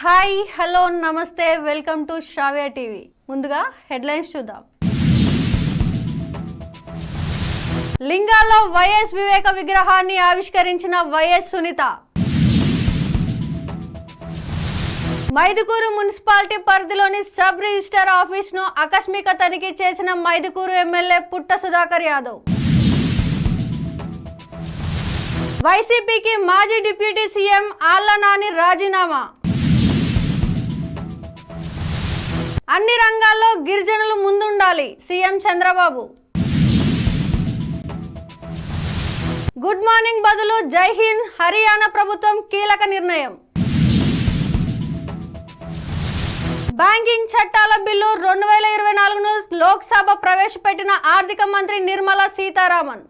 Hi hello నమస్తే welcome to Sravya TV. ముందుగా headlines చూద్దాం. లింగాల్లో వైఎస్ వివేక విగ్రహాన్ని ఆవిష్కరించిన వైఎస్ సునీత. మైదుకూరు మున్సిపాలిటీ పరిధిలోని సబ్ రిజిస్టర్ ఆఫీస్ను ఆకస్మిక తనిఖీ చేసిన మైదుకూరు ఎమ్మెల్యే పుట్ట సుధాకర్ యాదవ్. వైసీపీకి మాజీ డిప్యూటీ సీఎం ఆళ్ల నాని రాజీనామా. అన్ని రంగాల్లో గిరిజనులు ముందుండాలి సీఎం చంద్రబాబు. గుడ్ మార్నింగ్ బదులు జై హింద్ హర్యానా ప్రభుత్వం కీలక నిర్ణయం. బ్యాంకింగ్ చట్టాల బిల్లు 2024ను లోక్సభ ప్రవేశపెట్టిన ఆర్థిక మంత్రి నిర్మలా సీతారామన్.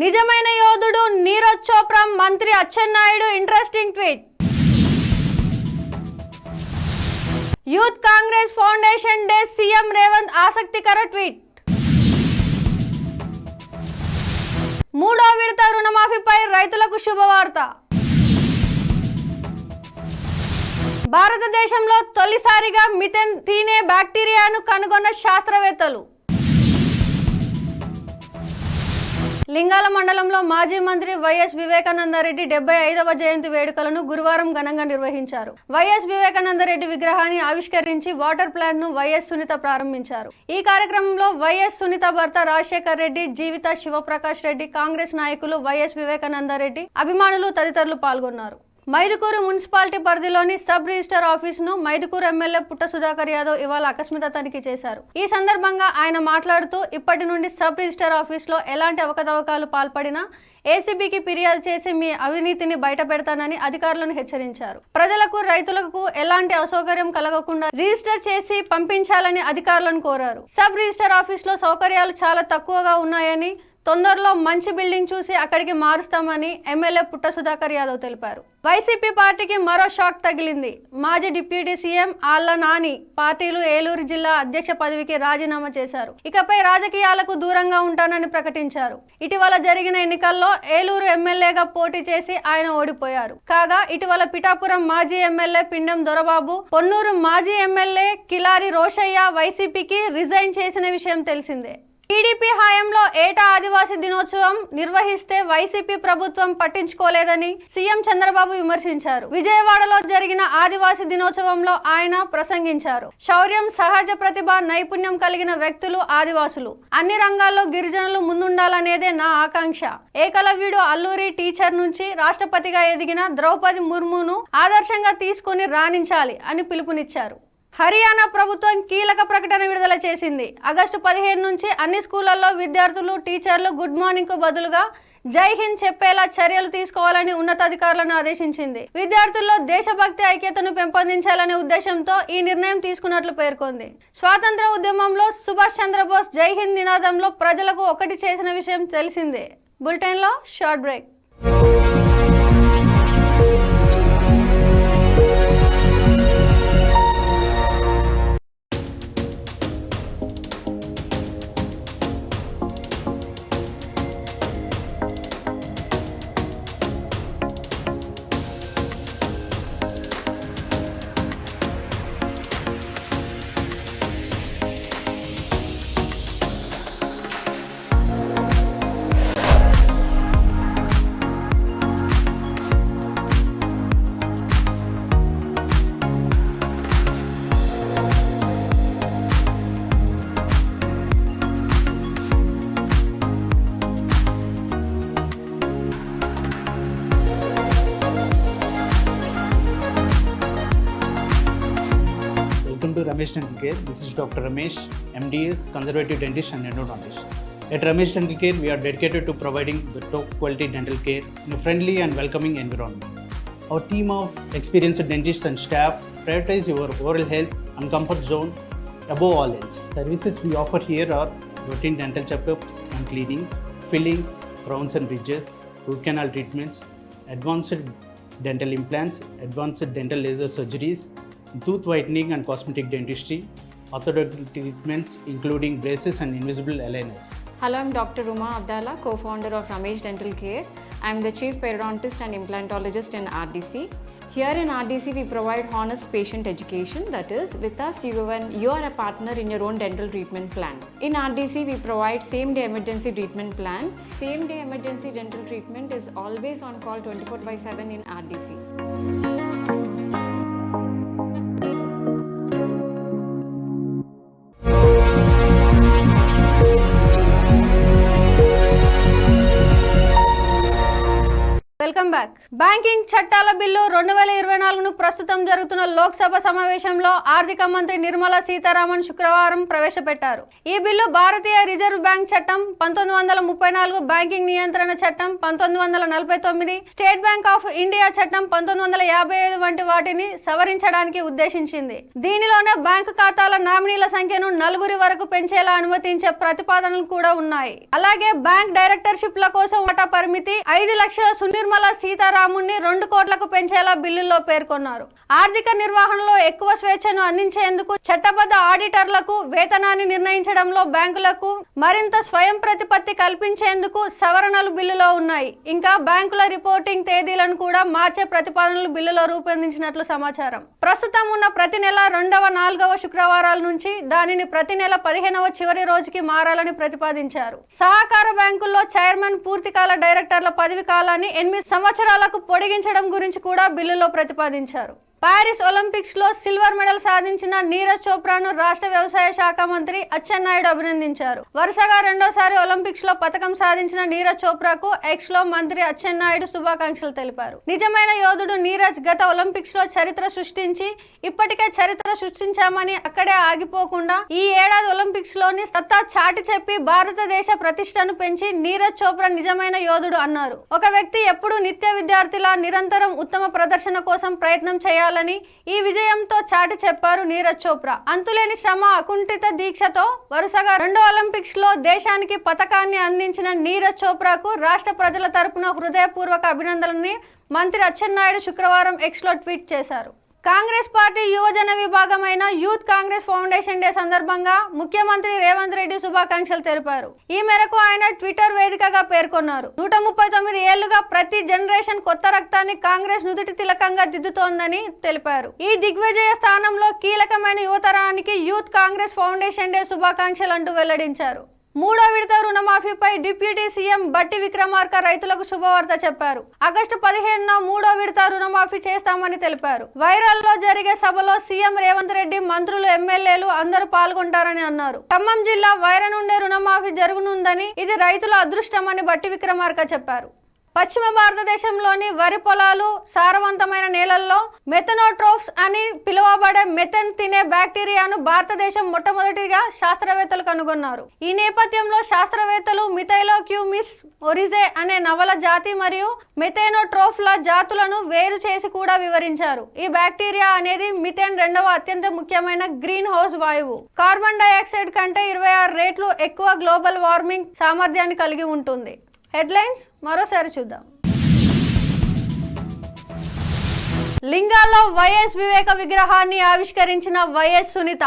నిజమైన యోధుడు నీరజ్ చోప్రా మంత్రి Atchannaidu interesting tweet. Youth Congress foundation day CM Revanth ఆసక్తికర ట్వీట్. మూడో విడత రుణమాఫీపై రైతులకు శుభవార్త. భారతదేశంలో తొలిసారిగా మిథెన్ తినే బ్యాక్టీరియాను కనుగొన్న శాస్త్రవేత్తలు. లింగాల మండలంలో మాజీ మంత్రి వైఎస్ వివేకానందరెడ్డి 75వ జయంతి వేడుకలను గురువారం ఘనంగా నిర్వహించారు. వైఎస్ వివేకానందరెడ్డి విగ్రహాన్ని ఆవిష్కరించి వాటర్ ప్లాంట్ ను వైఎస్ సునీత ప్రారంభించారు. ఈ కార్యక్రమంలో వైఎస్ సునీత భర్త రాజశేఖర్ రెడ్డి, జీవిత శివప్రకాష్ రెడ్డి, కాంగ్రెస్ నాయకులు, వైఎస్ వివేకానందరెడ్డి అభిమానులు తదితరులు పాల్గొన్నారు. మైదుకూరు మున్సిపాలిటీ పరిధిలోని సబ్ రిజిస్టర్ ఆఫీసును మైదుకూరు ఎమ్మెల్యే పుట్ట సుధాకర్ యాదవ్ ఇవాళ ఆకస్మిక తనిఖీ చేశారు. ఈ సందర్భంగా ఆయన మాట్లాడుతూ ఇప్పటి నుండి సబ్ రిజిస్టర్ ఆఫీసులో ఎలాంటి అవకతవకాలు పాల్పడినా ఏసీబీకి ఫిర్యాదు చేసి మీ అవినీతిని బయట పెడతానని అధికారులను హెచ్చరించారు. ప్రజలకు, రైతులకు ఎలాంటి అసౌకర్యం కలగకుండా రిజిస్టర్ చేసి పంపించాలని అధికారులను కోరారు. సబ్ రిజిస్టర్ ఆఫీసులో సౌకర్యాలు చాలా తక్కువగా ఉన్నాయని, తొందరలో మంచి బిల్డింగ్ చూసి అక్కడికి మారుస్తామని ఎమ్మెల్యే పుట్ట సుధాకర్ యాదవ్ తెలిపారు. వైసీపీ పార్టీకి మరో షాక్ తగిలింది. మాజీ డిప్యూటీ సీఎం ఆళ్ల నాని పార్టీలు ఏలూరు జిల్లా అధ్యక్ష పదవికి రాజీనామా చేశారు. ఇకపై రాజకీయాలకు దూరంగా ఉంటానని ప్రకటించారు. ఇటీవల జరిగిన ఎన్నికల్లో ఏలూరు ఎమ్మెల్యేగా పోటీ చేసి ఆయన ఓడిపోయారు. కాగా ఇటీవల పిఠాపురం మాజీ ఎమ్మెల్యే పిండం దొరబాబు, పొన్నూరు మాజీ ఎమ్మెల్యే కిలారి రోషయ్య వైసీపీకి రిజైన్ చేసిన విషయం తెలిసిందే. టీడీపీ హయాంలో ఏటా ఆదివాసీ దినోత్సవం నిర్వహిస్తే వైసీపీ ప్రభుత్వం పట్టించుకోలేదని సీఎం చంద్రబాబు విమర్శించారు. విజయవాడలో జరిగిన ఆదివాసీ దినోత్సవంలో ఆయన ప్రసంగించారు. శౌర్యం, సహజ ప్రతిభ, నైపుణ్యం కలిగిన వ్యక్తులు ఆదివాసులు. అన్ని రంగాల్లో గిరిజనులు ముందుండాలనేదే నా ఆకాంక్ష. ఏకలవ్యుడు అల్లూరి టీచర్ నుంచి రాష్ట్రపతిగా ఎదిగిన ద్రౌపది ముర్మును ఆదర్శంగా తీసుకుని రాణించాలి అని పిలుపునిచ్చారు. హర్యానా ప్రభుత్వం కీలక ప్రకటన విడుదల చేసింది. ఆగస్టు 15 నుంచి అన్ని స్కూళ్లలో విద్యార్థులు, టీచర్లు గుడ్ మార్నింగ్ కు బదులుగా జై హింద్ చెప్పేలా చర్యలు తీసుకోవాలని ఉన్నతాధికారులను ఆదేశించింది. విద్యార్థుల్లో దేశభక్తి, ఐక్యతను పెంపొందించాలనే ఉద్దేశంతో ఈ నిర్ణయం తీసుకున్నట్లు పేర్కొంది. స్వాతంత్ర ఉద్యమంలో సుభాష్ చంద్రబోస్ జై హింద్ నినాదంలో ప్రజలకు ఒకటి చేసిన విషయం తెలిసిందే. బులెటిన్ లో short break. Welcome to Ramesh Dental Care. This is Dr. Ramesh, MDS, Conservative Dentist and Endodontist. At Ramesh Dental Care, we are dedicated to providing the top quality dental care in a friendly and welcoming environment. Our team of experienced dentists and staff prioritize your oral health and comfort zone above all else. Services we offer here are routine dental checkups and cleanings, fillings, crowns and bridges, root canal treatments, advanced dental implants, advanced dental laser surgeries, tooth whitening and cosmetic dentistry, orthodontic treatments including braces and invisible aligners. Hello, I'm Dr. Uma Abdallah, co-founder of Ramesh Dental Care. I am the Chief Periodontist and Implantologist in RDC. Here in RDC, we provide honest patient education. That is, with us, you are a partner in your own dental treatment plan. In RDC, we provide same-day emergency treatment plan. Same-day emergency dental treatment is always on call 24/7 in RDC. Welcome back. Banking చట్టాల bill 2024ను ప్రస్తుతం జరుగుతున్న లోక్సభ సమావేశంలో ఆర్థిక మంత్రి నిర్మలా సీతారామన్ శుక్రవారం ప్రవేశపెట్టారు. ఈ bill భారతీయ reserve bank చట్టం 1934, బ్యాంకింగ్ నియంత్రణ చట్టం 1949, స్టేట్ బ్యాంక్ ఆఫ్ ఇండియా చట్టం 1955 వంటి వాటిని సవరించడానికి ఉద్దేశించింది. దీనిలోనే బ్యాంకు ఖాతాల నామినీల సంఖ్యను 4 వరకు పెంచేలా అనుమతించే ప్రతిపాదనలు కూడా ఉన్నాయి. అలాగే బ్యాంక్ డైరెక్టర్షిప్ల కోసం వాటా పరిమితి 5 లక్షల నిర్మలా సీతారామన్ని 2 కోట్లకు పెంచేలా బిల్లులో పేర్కొన్నారు. ఆర్థిక నిర్వహణలో ఎక్కువ స్వేచ్ఛను అందించేందుకు చట్టబద్ధ ఆడిటర్లకు వేతనాన్ని నిర్ణయించడంలో బ్యాంకులకు మరింత స్వయం ప్రతిపత్తి కల్పించేందుకు సవరణలు బిల్లులో ఉన్నాయి. ఇంకా బ్యాంకుల రిపోర్టింగ్ తేదీలను కూడా మార్చే ప్రతిపాదనలు బిల్లులో రూపొందించినట్లు సమాచారం. ప్రస్తుతం ఉన్న ప్రతి నెల 2వ, 4వ శుక్రవారాల నుంచి దానిని ప్రతి నెల 15వ చివరి రోజుకి మారాలని ప్రతిపాదించారు. సహకార బ్యాంకుల్లో చైర్మన్ పూర్తికాల డైరెక్టర్ల పదవి కాలాన్ని 8 సంవత్సరాలకు పొడిగించడం గురించి కూడా బిల్లులో ప్రతిపాదించారు. పారిస్ ఒలింపిక్స్ లో సిల్వర్ మెడల్ సాధించిన నీరజ్ చోప్రాను రాష్ట్ర వ్యవసాయ శాఖ మంత్రి అచ్చెన్నాయుడు అభినందించారు. వరుసగా 2వసారి ఒలింపిక్స్ లో పతకం సాధించిన నీరజ్ చోప్రాకు ఎక్స్ లో మంత్రి అచ్చెన్నాయుడు శుభాకాంక్షలు తెలిపారు. నిజమైన యోధుడు నీరజ్ గత ఒలింపిక్స్ లో చరిత్ర సృష్టించి ఇప్పటికే చరిత్ర సృష్టించామని అక్కడే ఆగిపోకుండా ఈ ఏడాది ఒలింపిక్స్ లోని సత్తా చాటి చెప్పి భారతదేశ ప్రతిష్టను పెంచి నీరజ్ చోప్రా నిజమైన యోధుడు అన్నారు. ఒక వ్యక్తి ఎప్పుడూ నిత్య విద్యార్థిలా నిరంతరం ఉత్తమ ప్రదర్శన కోసం ప్రయత్నం చేయాలి ఈ విజయంతో చాటి చెప్పారు నీరజ్ చోప్రా. అంతులేని శ్రమ, అకుంఠిత దీక్షతో వరుసగా 2వ ఒలింపిక్స్ లో దేశానికి పతకాన్ని అందించిన నీరజ్ చోప్రాకు రాష్ట్ర ప్రజల తరపున హృదయపూర్వక అభినందనలని మంత్రి అచ్చెన్నాయుడు శుక్రవారం ఎక్స్ లో ట్వీట్ చేశారు. కాంగ్రెస్ పార్టీ యువజన విభాగమైన యూత్ కాంగ్రెస్ ఫౌండేషన్ డే సందర్భంగా ముఖ్యమంత్రి రేవంత్ రెడ్డి శుభాకాంక్షలు తెలిపారు. ఈ మేరకు ఆయన ట్విట్టర్ వేదికగా పేర్కొన్నారు. 139 ఏళ్లుగా ప్రతి జనరేషన్ కొత్త రక్తాన్ని కాంగ్రెస్ నుదుటి తిలకంగా దిద్దుతోందని తెలిపారు. ఈ దిగ్విజయ స్థానంలో కీలకమైన యువతరానికి యూత్ కాంగ్రెస్ ఫౌండేషన్ డే శుభాకాంక్షలు అంటూ వెల్లడించారు. 3వ విడత రుణమాఫీపై డిప్యూటీ సీఎం బట్టి విక్రమార్క రైతులకు శుభవార్త చెప్పారు. ఆగస్టు 15న 3వ విడత రుణమాఫీ చేస్తామని తెలిపారు. వైరాల్లో జరిగే సభలో సీఎం రేవంత్ రెడ్డి, మంత్రులు, ఎమ్మెల్యేలు అందరూ పాల్గొంటారని అన్నారు. ఖమ్మం జిల్లా వైరా నుండే రుణమాఫీ జరగనుందని, ఇది రైతుల అదృష్టమని బట్టి విక్రమార్క చెప్పారు. పశ్చిమ భారతదేశంలోని వరి పొలాలు, సారవంతమైన నేలల్లో మెథనోట్రోప్స్ అని పిలువబడే మెథెన్ తినే బ్యాక్టీరియాను భారతదేశం మొట్టమొదటిగా శాస్త్రవేత్తలు కనుగొన్నారు. ఈ నేపథ్యంలో శాస్త్రవేత్తలు మిథైలోక్యూమిస్ ఒరిజే అనే నవల జాతి మరియు మెథెనోట్రోఫ్ల జాతులను వేరు చేసి కూడా వివరించారు. ఈ బ్యాక్టీరియా అనేది మిథేన్ 2వ అత్యంత ముఖ్యమైన గ్రీన్ హౌస్ వాయువు. కార్బన్ డైఆక్సైడ్ కంటే 26 రెట్లు ఎక్కువ గ్లోబల్ వార్మింగ్ సామర్థ్యాన్ని కలిగి ఉంటుంది. హెడ్లైన్స్ మరోసారి చూద్దాం. లింగాల్లో వైఎస్ వివేక విగ్రహాన్ని ఆవిష్కరించిన వైఎస్ సునీత.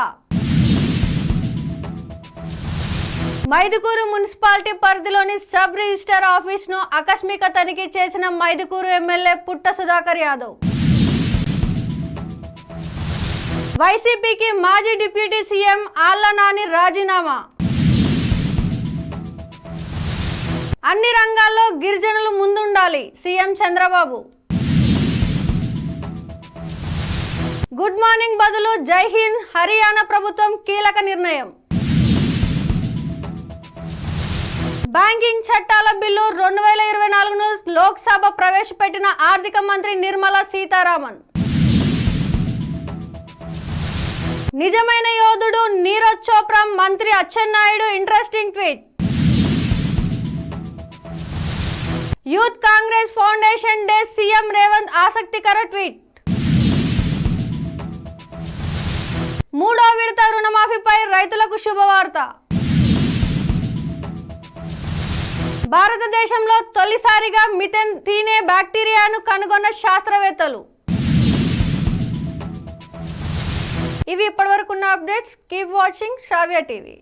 మైదుకూరు మున్సిపాలిటీ పరిధిలోని సబ్ రిజిస్టర్ ఆఫీస్ ను ఆకస్మిక తనిఖీ చేసిన మైదుకూరు ఎమ్మెల్యే పుట్ట సుధాకర్ యాదవ్. వైసీపీకి మాజీ డిప్యూటీ సీఎం ఆళ్ల నాని రాజీనామా. అన్ని రంగాల్లో గిరిజనులు ముందుండాలి, సీఎం చంద్రబాబు. గుడ్ మార్నింగ్ బదులు జై హింద్, హర్యానా ప్రభుత్వం కీలక నిర్ణయం. బ్యాంకింగ్ చట్టాల బిల్లు 2024ను లోక్సభ ప్రవేశపెట్టిన ఆర్థిక మంత్రి నిర్మలా సీతారామన్. నిజమైన యోధుడు నీరజ్ చోప్రా, మంత్రి Atchannaidu interesting tweet. Youth Congress foundation day, CM Revanth ఆసక్తికర ట్వీట్. 3వ విడత రుణమాఫీపై రైతులకు శుభవార్త. భారతదేశంలో తొలిసారిగా మిథెన్ తినే బ్యాక్టీరియాను కనుగొన్న శాస్త్రవేత్తలు. ఇవి ఇప్పటివరకున్న అప్డేట్స్. కీప్ వాచింగ్ శ్రావ్య టీవీ.